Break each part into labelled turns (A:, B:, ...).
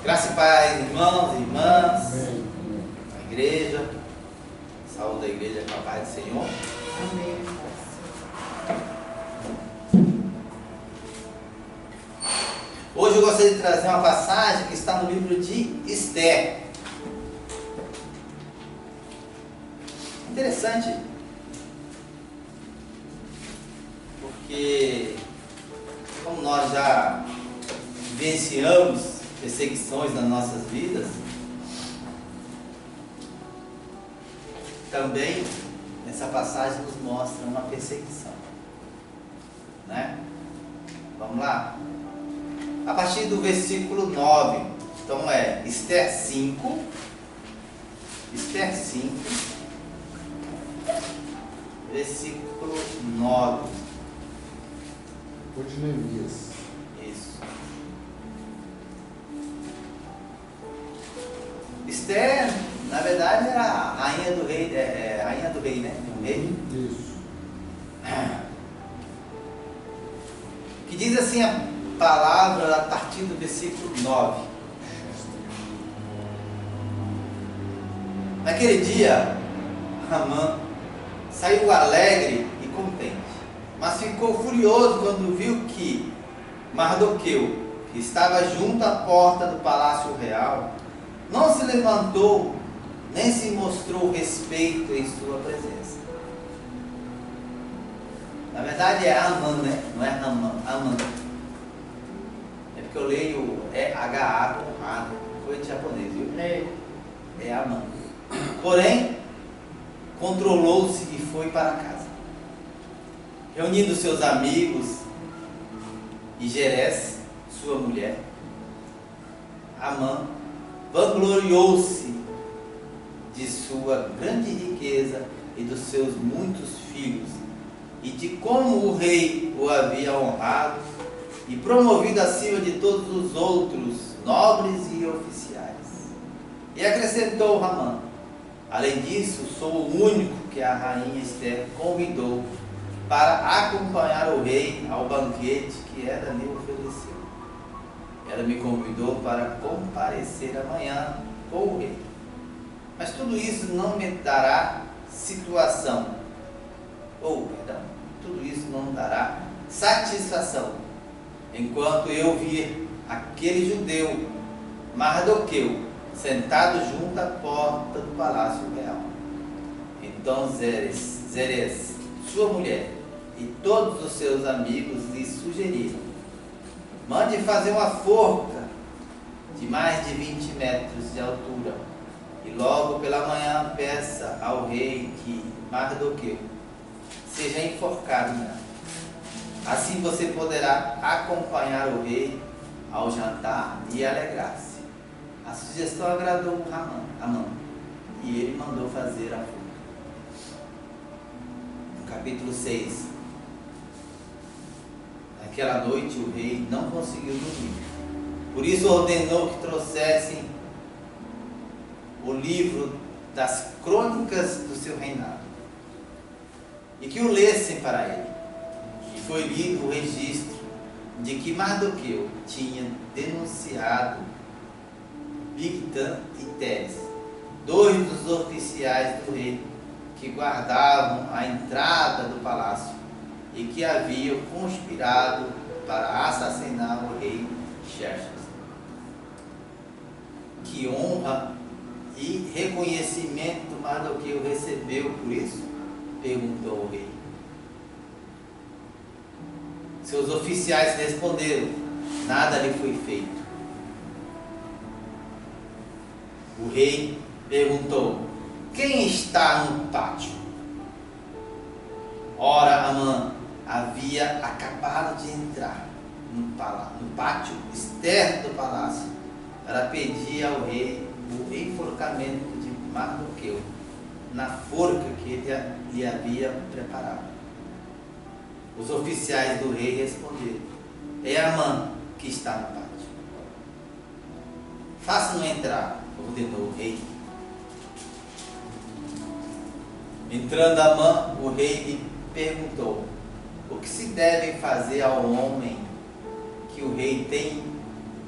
A: Graça e paz, irmãos e irmãs,
B: Amém.
A: a igreja, saúde da igreja com a paz do Senhor.
C: Amém.
A: Hoje eu gostaria de trazer uma passagem que está no livro de Esther. Interessante, porque como nós já vivenciamos perseguições nas nossas vidas, também essa passagem nos mostra uma perseguição, né? Vamos lá? A partir do versículo 9, então é Esther 5, versículo 9.
B: Foi de Neemias.
A: Isso. Esther, na verdade, era a rainha do rei, rainha do rei, né? Um rei.
B: Isso.
A: Que diz assim a palavra a partir do versículo 9. Naquele dia, Amã saiu alegre e contente, mas ficou furioso quando viu que Mardoqueu, que estava junto à porta do palácio real, não se levantou nem se mostrou respeito em sua presença. Na verdade é Amã, né? Não é Amã, Amã. É porque eu leio HA com A, foi de japonês, viu? É Amã. Porém, controlou-se e foi para casa. Reunindo seus amigos e Jerez, sua mulher, Amã vangloriou-se de sua grande riqueza e dos seus muitos filhos, e de como o rei o havia honrado e promovido acima de todos os outros nobres e oficiais. E acrescentou Amã: além disso, sou o único que a rainha Esther convidou para acompanhar o rei ao banquete que ela lhe ofereceu. Ela me convidou para comparecer amanhã com o rei. Mas tudo isso não me dará tudo isso não dará satisfação, enquanto eu vir aquele judeu Mardoqueu sentado junto à porta do palácio real. Então Zerez, sua mulher, e todos os seus amigos lhe sugeriram: mande fazer uma forca de mais de 20 metros de altura, e logo pela manhã peça ao rei que Mardoqueu seja enforcado nela. Assim você poderá acompanhar o rei ao jantar e alegrar-se. A sugestão agradou Amã, e ele mandou fazer a forca. No capítulo 6. Naquela noite o rei não conseguiu dormir. Por isso ordenou que trouxessem o livro das crônicas do seu reinado e que o lessem para ele. E foi lido o registro de que Mardoqueu tinha denunciado Bigtan e Teres, dois dos oficiais do rei que guardavam a entrada do palácio e que haviam conspirado para assassinar o rei Xerxes. Que honra e reconhecimento Mardoqueu recebeu por isso? Perguntou o rei. Seus oficiais responderam: nada lhe foi feito. O rei perguntou: quem está no pátio? Ora, Amã havia acabado de entrar no pátio externo do palácio para pedir ao rei o enforcamento de Mardoqueu na forca que ele lhe havia preparado. Os oficiais do rei responderam: é Amã que está no pátio. Faça-no entrar, ordenou o rei. Entrando Amã, o rei lhe perguntou: o que se deve fazer ao homem que o rei tem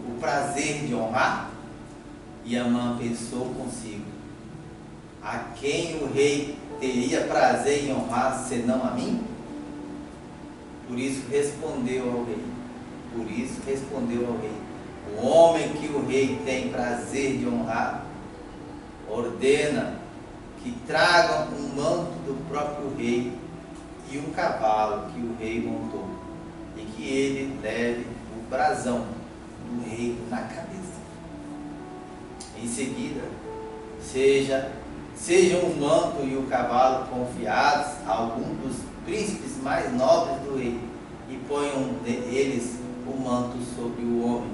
A: o prazer de honrar? E Amã pensou consigo: a quem o rei teria prazer em honrar, senão a mim? Por isso respondeu ao rei. O homem que o rei tem prazer de honrar, ordena que tragam um manto do próprio rei e um cavalo que o rei montou, e que ele leve o brasão do rei na cabeça. Em seguida, sejam o manto e o cavalo confiados a algum dos príncipes mais nobres do rei, e ponham eles o manto sobre o homem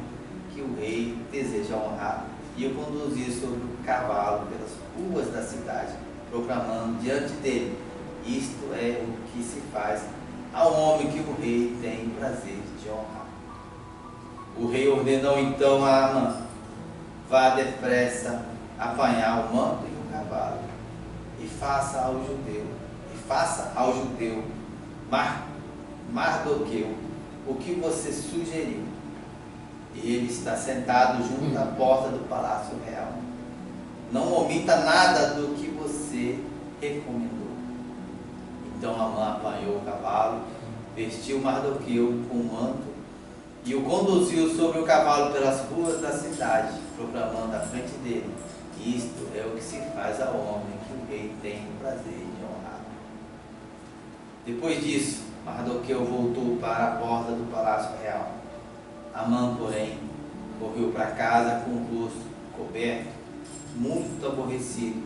A: que o rei deseja honrar, e o conduzir sobre o cavalo pelas ruas da cidade, proclamando diante dele: isto é o que se faz ao homem que o rei tem prazer de honrar. O rei ordenou então a Amã: vá depressa apanhar o manto e o cavalo, e faça ao judeu Mardoqueu o que você sugeriu. Ele está sentado junto à porta do palácio real. Não omita nada do que você recomendou. Então Amã apanhou o cavalo, vestiu Mardoqueu com o manto e o conduziu sobre o cavalo pelas ruas da cidade, proclamando à frente dele: isto é o que se faz ao homem que o rei tem o prazer de honrar. Depois disso, Mardoqueu voltou para a porta do palácio real. Amã, porém, correu para casa com o rosto coberto, muito aborrecido,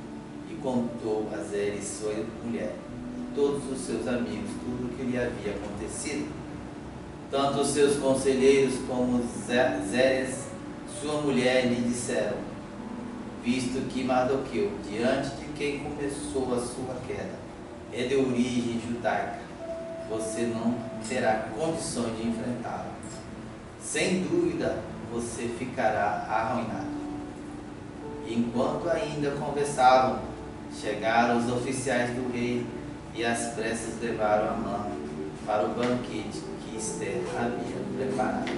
A: e contou a Zeres, sua mulher, e todos os seus amigos tudo o que lhe havia acontecido. Tanto os seus conselheiros como Zeres, sua mulher, lhe disseram: visto que Mardoqueu, diante de quem começou a sua queda, é de origem judaica, você não terá condições de enfrentá-lo. Sem dúvida, você ficará arruinado. Enquanto ainda conversavam, chegaram os oficiais do rei e às pressas levaram Amã para o banquete que Esther havia preparado.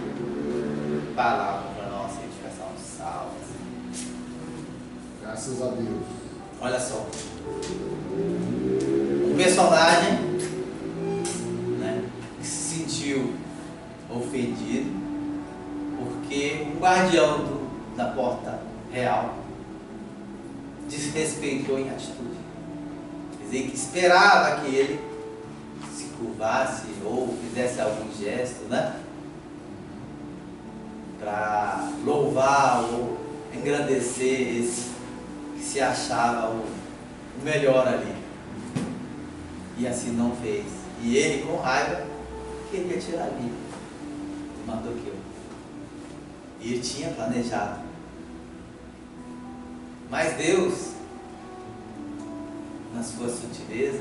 A: Palavra para nossa edificação. Salve.
B: Graças a Deus.
A: Olha só. Um personagem, né, que se sentiu ofendido porque um guardião da porta real desrespeitou em atitude. Quer dizer, que esperava que ele se curvasse ou fizesse algum gesto, né, para louvar ou engrandecer esse que se achava o melhor ali. E assim não fez. E ele, com raiva, queria tirar a vida de Mardoqueu. E ele tinha planejado. Mas Deus, na sua sutileza,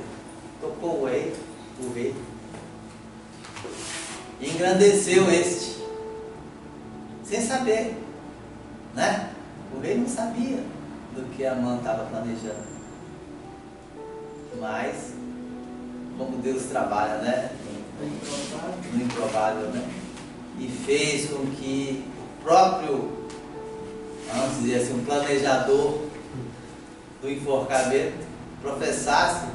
A: tocou o rei, e engrandeceu este, sem saber, né? O rei não sabia do que Amã estava planejando. Mas, como Deus trabalha, né? No improvável, né? E fez com que o próprio, vamos dizer assim, um planejador do enforcamento professasse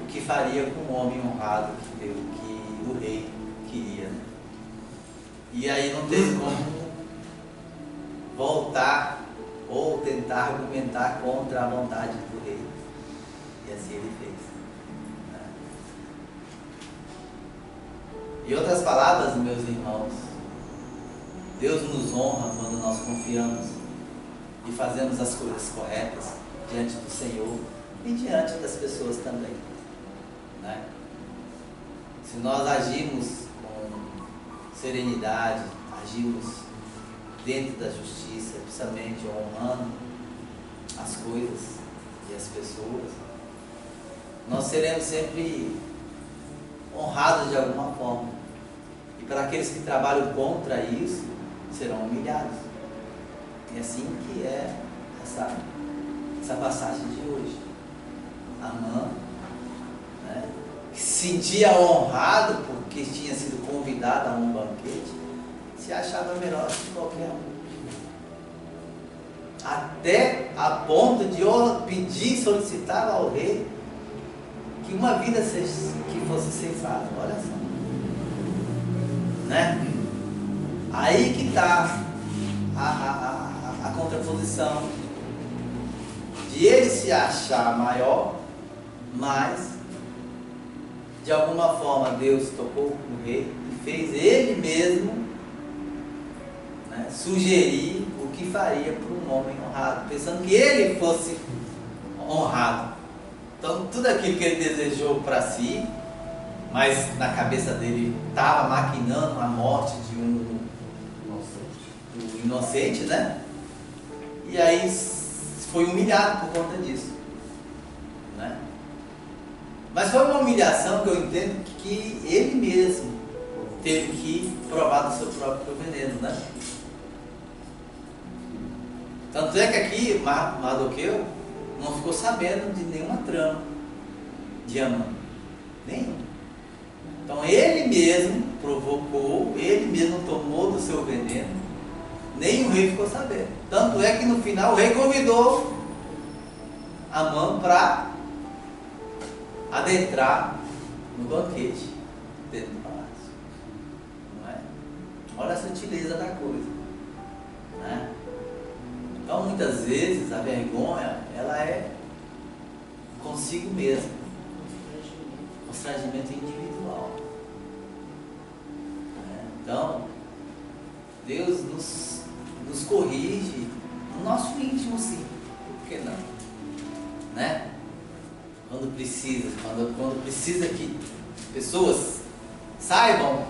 A: o que faria com o homem honrado que o rei queria, né? E aí não teve como voltar ou tentar argumentar contra a vontade do rei. E assim ele fez. Em outras palavras, meus irmãos, Deus nos honra quando nós confiamos e fazemos as coisas corretas diante do Senhor e diante das pessoas também, né? Se nós agimos com serenidade, agimos dentro da justiça, principalmente honrando as coisas e as pessoas, nós seremos sempre honrados de alguma forma. E para aqueles que trabalham contra isso, serão humilhados. E assim que é essa passagem de hoje. Amã, né, que se sentia honrado porque tinha sido convidado a um banquete, se achava melhor que qualquer um. até a ponto de pedir, solicitar ao rei que uma vida que fosse ceifada. Olha só, né? Aí que está a contraposição de ele se achar maior, mas de alguma forma Deus tocou no rei e fez ele mesmo, né, sugerir o que faria para um homem honrado, pensando que ele fosse honrado. Então tudo aquilo que ele desejou para si, mas na cabeça dele estava maquinando a morte de um inocente, né? E aí foi humilhado por conta disso, né? Mas foi uma humilhação que eu entendo que ele mesmo teve que provar do seu próprio veneno, né? Tanto é que aqui Mardoqueu não ficou sabendo de nenhuma trama de Amã, nenhum. Então ele mesmo provocou, ele mesmo tomou do seu veneno, nem o rei ficou sabendo. Tanto é que no final o rei convidou Amã para adentrar no banquete dentro do palácio, não é? Olha a sutileza da coisa, né? Então muitas vezes a vergonha, ela é consigo mesmo, constrangimento individual, né? Então Deus nos corrige no nosso íntimo, sim, por que não, né? Quando precisa que pessoas saibam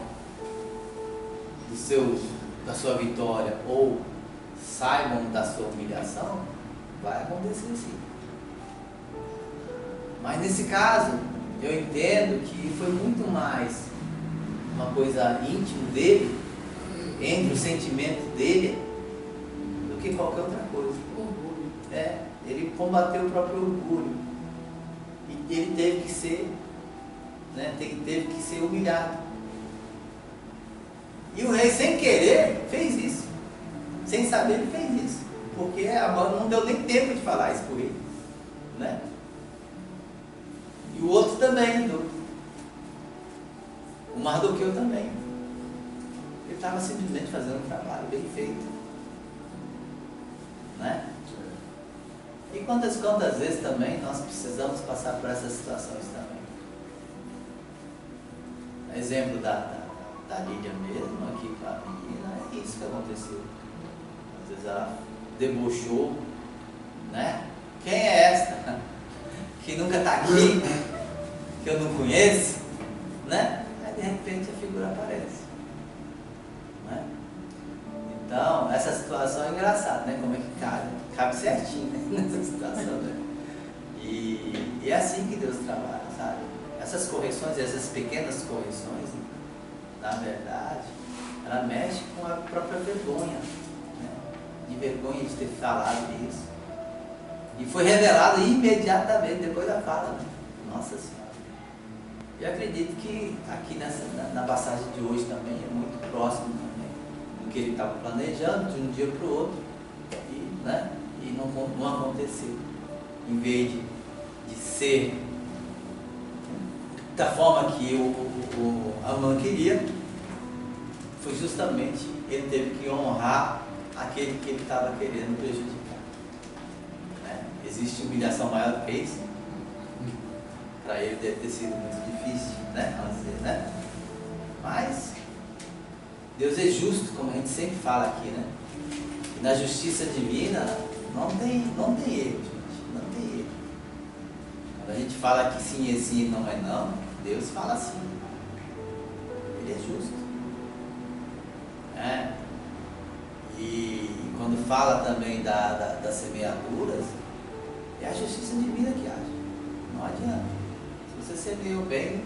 A: da sua vitória ou saibam da sua humilhação, vai acontecer sim. Mas nesse caso, eu entendo que foi muito mais uma coisa íntima dele, entre o sentimento dele, do que qualquer outra coisa. Orgulho. Ele combateu o próprio orgulho. E ele teve que ser, né, teve que ser humilhado. E o rei, sem querer, fez isso. Sem saber, ele fez isso. Porque Amã não deu nem tempo de falar isso para o rei, né? E o outro também, o Mardoqueu também. Ele estava simplesmente fazendo um trabalho bem feito, né? E quantas vezes também nós precisamos passar por essas situações também. Exemplo da Lídia mesmo, aqui com a menina, é isso que aconteceu. Às vezes ela debochou, né? Quem é esta? Que nunca está aqui, que eu não conheço, né? Aí de repente a figura aparece, né? Então, essa situação é engraçada, né? Como é que cabe certinho, né? Nessa situação, né? E é assim que Deus trabalha, sabe? Essas correções, essas pequenas correções, na verdade, ela mexe com a própria vergonha, né? De vergonha de ter falado isso. E foi revelado imediatamente depois da fala, né? Nossa Senhora. Eu acredito que aqui na passagem de hoje também é muito próximo também do que ele estava planejando de um dia para o outro, e, né? E não aconteceu. Em vez de ser da forma que o Amã queria, foi justamente ele teve que honrar aquele que ele estava querendo prejudicar, né? Existe humilhação maior do que isso? Para ele deve ter sido muito difícil, né? Vamos dizer, né? Mas Deus é justo, como a gente sempre fala aqui, né? E na justiça divina não tem erro, gente, não tem erro. Quando a gente fala que sim é sim e não é não, Deus fala assim. Ele é justo. E quando fala também das semeaduras, é a justiça divina que age. Não adianta. Se você semeou bem,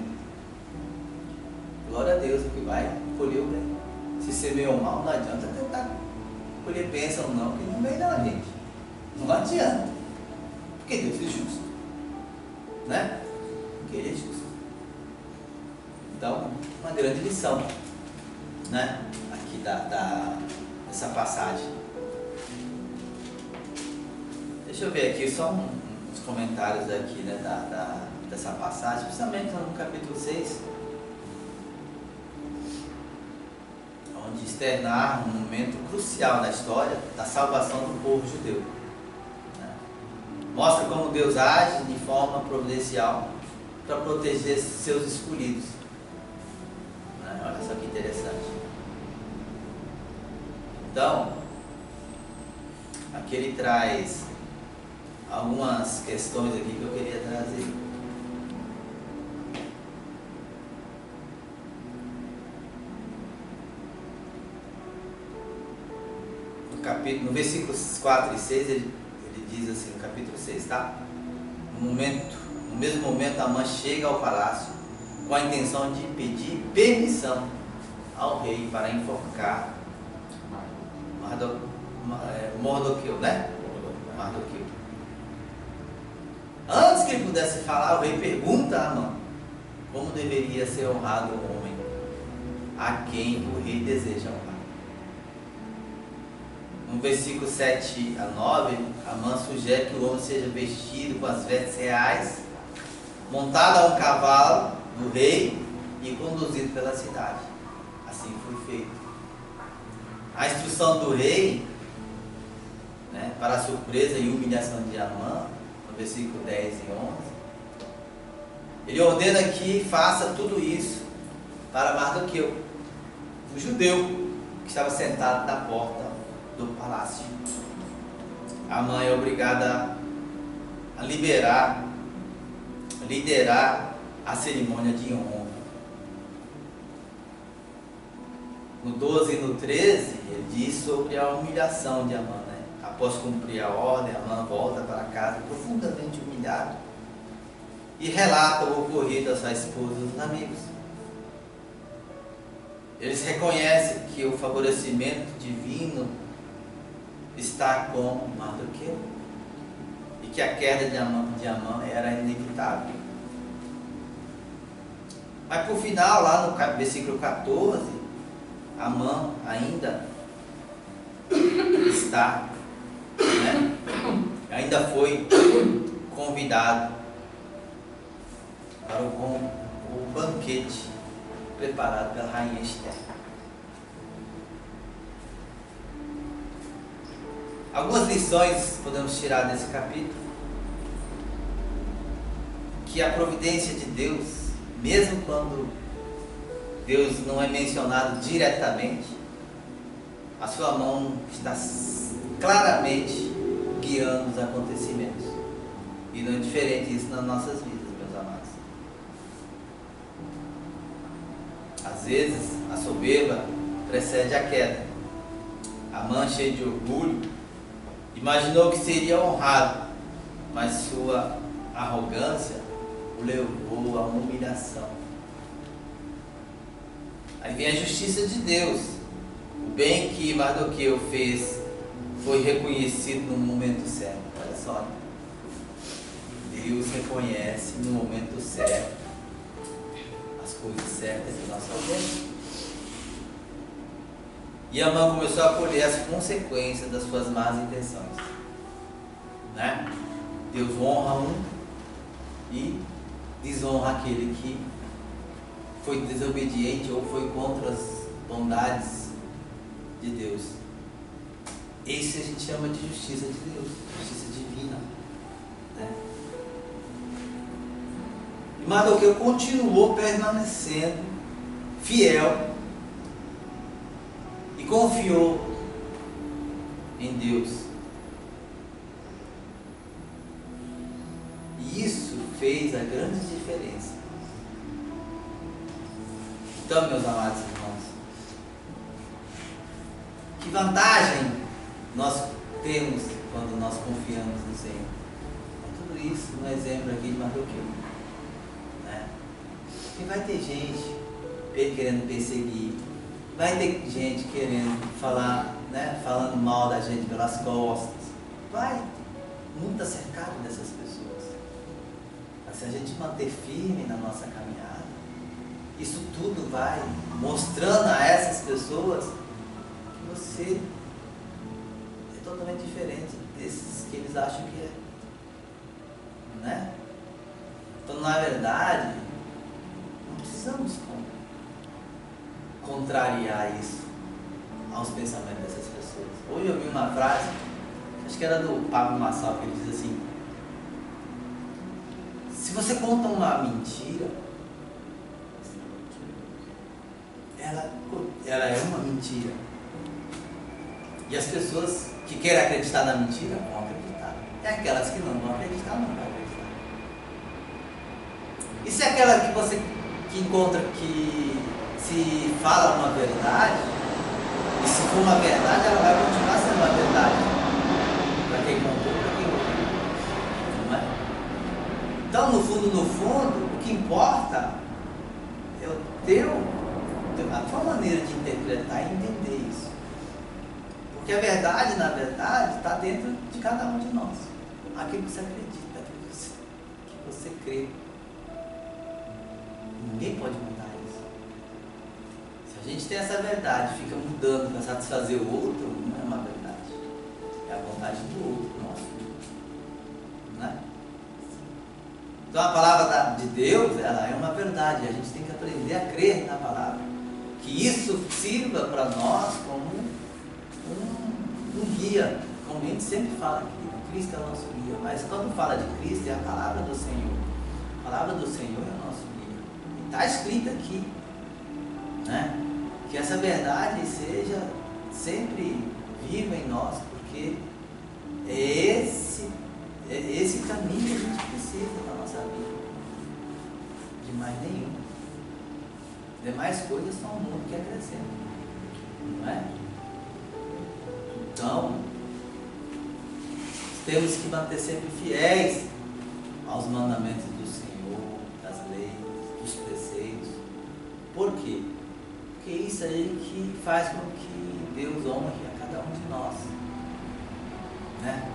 A: glória a Deus, porque vai colher o bem. Se semeou mal, não adianta tentar colher bênção não, porque não vem não, gente. Não adianta. Porque Deus é justo, né? Porque Ele é justo. Então, uma grande lição, né? Aqui dessa passagem. Deixa eu ver aqui só uns comentários aqui, né, dessa passagem, principalmente no capítulo 6, onde externar um momento crucial na história da salvação do povo judeu. Mostra como Deus age de forma providencial para proteger seus escolhidos. Olha só que interessante. Então, aqui ele traz algumas questões aqui que eu queria trazer. No versículos 4 e 6, ele diz assim, no capítulo 6, tá? No mesmo momento, Amã chega ao palácio com a intenção de pedir permissão ao rei para enforcar Mardoqueu, né? Mardoqueu. Antes que ele pudesse falar, o rei pergunta a Amã como deveria ser honrado o homem a quem o rei deseja honrar. No versículo 7 a 9, Amã sugere que o homem seja vestido com as vestes reais, montado a um cavalo do rei e conduzido pela cidade. Assim foi feito. A instrução do rei, né, para a surpresa e humilhação de Amã, no versículo 10 e 11, ele ordena que faça tudo isso para Mardoqueu, o judeu que estava sentado na porta do palácio. Amã é obrigada a liderar a cerimônia de honra. No 12 e no 13, ele diz sobre a humilhação de Amã, né? Após cumprir a ordem, Amã volta para casa profundamente humilhado e relata o ocorrido à sua esposa e aos amigos. Eles reconhecem que o favorecimento divino está com Mardoqueu e que a queda de Amã era inevitável. Mas por final, lá no versículo 14, Amã ainda está, né? Ainda foi convidado para o banquete preparado pela rainha Esther. Algumas lições podemos tirar desse capítulo: que a providência de Deus, mesmo quando Deus não é mencionado diretamente, a sua mão está claramente guiando os acontecimentos. E não é diferente isso nas nossas vidas, meus amados. Às vezes, a soberba precede a queda. Amã, cheio de orgulho, imaginou que seria honrado, mas sua arrogância o levou à humilhação. Aí vem a justiça de Deus. O bem que Mardoqueu fez foi reconhecido no momento certo. Olha só, Deus reconhece no momento certo as coisas certas que nós fazemos. E Amã começou a colher as consequências das suas más intenções, né? Deus honra um e desonra aquele que foi desobediente ou foi contra as bondades de Deus. Isso a gente chama de justiça de Deus, justiça divina, né? E Mardoqueu continuou permanecendo fiel e confiou em Deus. E isso fez a grande diferença. Então, meus amados irmãos, que vantagem nós temos quando nós confiamos no Senhor? Tudo isso no exemplo aqui de Mardoqueu, né? Porque vai ter gente querendo perseguir, vai ter gente querendo falar, né, falando mal da gente pelas costas. Vai, o mundo está cercado dessas pessoas. Mas se a gente manter firme na nossa caminhada, isso tudo vai mostrando a essas pessoas que você é totalmente diferente. desses que eles acham que é. Né? Então, na verdade, não precisamos contrariar isso aos pensamentos dessas pessoas. Hoje eu vi uma frase, acho que era do Pablo Marçal, que ele diz assim: se você conta uma mentira, ela é uma mentira. E as pessoas que querem acreditar na mentira vão acreditar. E aquelas que não vão acreditar, não vão acreditar. E se aquela que você encontra que se fala uma verdade, e se for uma verdade, ela vai continuar sendo uma verdade. Para quem contou, para quem ouviu. Não é? Então, no fundo, o que importa é a tua maneira de interpretar e entender isso. Porque a verdade, na verdade, está dentro de cada um de nós. Aquilo que você acredita, aquilo que você crê. Ninguém pode mudar isso. Se a gente tem essa verdade, fica mudando para satisfazer o outro, não é uma verdade. É a vontade do outro, nosso. Né? Então a palavra de Deus, ela é uma verdade. A gente tem que aprender a crer na palavra. Que isso sirva para nós como um guia. Como a gente sempre fala aqui, Cristo é o nosso guia. Mas quando fala de Cristo, é a palavra do Senhor. A palavra do Senhor é o nosso guia. E está escrito aqui, né? Que essa verdade seja sempre viva em nós, porque é esse caminho que a gente precisa na nossa vida. De mais nenhum. Demais coisas são o mundo que acrescenta, não é? Então, temos que manter sempre fiéis aos mandamentos do Senhor, das leis, dos preceitos. Por quê? Porque isso aí que faz com que Deus honre a cada um de nós, né?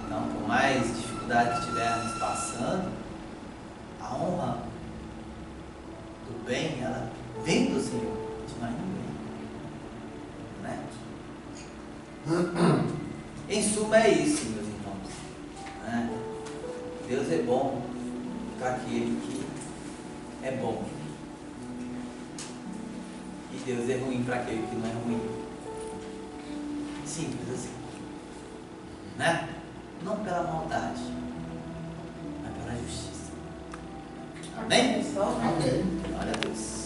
A: Então, por mais dificuldade que estivermos passando, a honra do bem, ela vem do Senhor, de mais ninguém, né? Em suma é isso, meus irmãos, né? Deus é bom para aquele que é bom, e Deus é ruim para aquele que não é ruim. Simples assim, né? Não pela maldade, mas pela justiça. Amém?
B: Amém.
A: Glória a Deus.